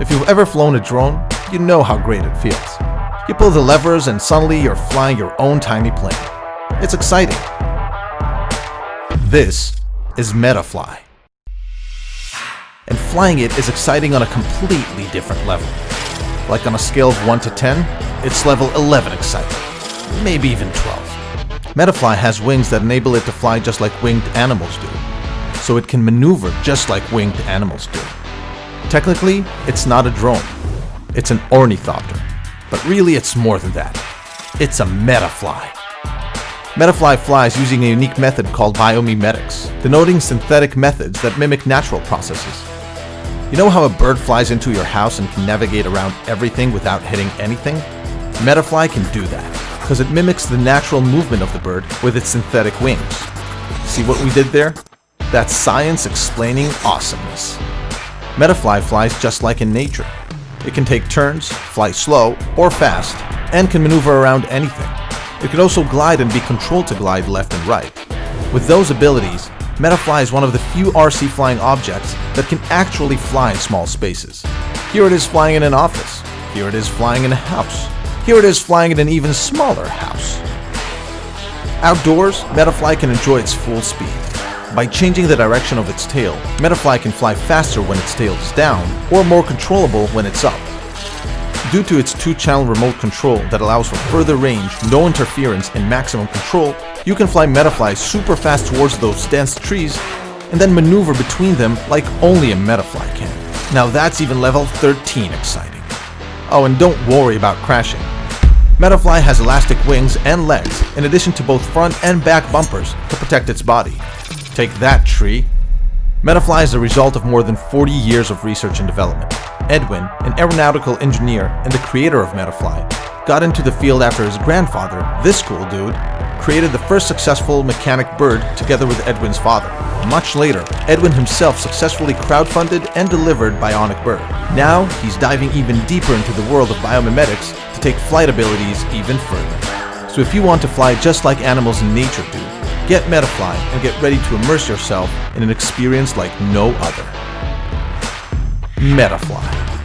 If you've ever flown a drone, you know how great it feels. You pull the levers and suddenly you're flying your own tiny plane. It's exciting. This is MetaFly. And flying it is exciting on a completely different level. Like on a scale of 1 to 10, it's level 11 exciting. Maybe even 12. MetaFly has wings that enable it to fly just like winged animals do. So it can maneuver just like winged animals do. Technically, it's not a drone. It's an ornithopter. But really, it's more than that. It's a MetaFly. MetaFly flies using a unique method called biomimetics, denoting synthetic methods that mimic natural processes. You know how a bird flies into your house and can navigate around everything without hitting anything? MetaFly can do that, because it mimics the natural movement of the bird with its synthetic wings. See what we did there? That's science explaining awesomeness. MetaFly flies just like in nature. It can take turns, fly slow or fast, and can maneuver around anything. It can also glide and be controlled to glide left and right. With those abilities, MetaFly is one of the few RC flying objects that can actually fly in small spaces. Here it is flying in an office. Here it is flying in a house. Here it is flying in an even smaller house. Outdoors, MetaFly can enjoy its full speed. By changing the direction of its tail, MetaFly can fly faster when its tail is down, or more controllable when it's up. Due to its 2-channel remote control that allows for further range, no interference, and maximum control, you can fly MetaFly super fast towards those dense trees, and then maneuver between them like only a MetaFly can. Now that's even level 13 exciting. Oh, and don't worry about crashing. MetaFly has elastic wings and legs, in addition to both front and back bumpers to protect its body. Take that, tree! MetaFly is the result of more than 40 years of research and development. Edwin, an aeronautical engineer and the creator of MetaFly, got into the field after his grandfather, this cool dude, created the first successful mechanic bird together with Edwin's father. Much later, Edwin himself successfully crowdfunded and delivered Bionic Bird. Now, he's diving even deeper into the world of biomimetics to take flight abilities even further. So if you want to fly just like animals in nature do, get MetaFly and get ready to immerse yourself in an experience like no other. MetaFly.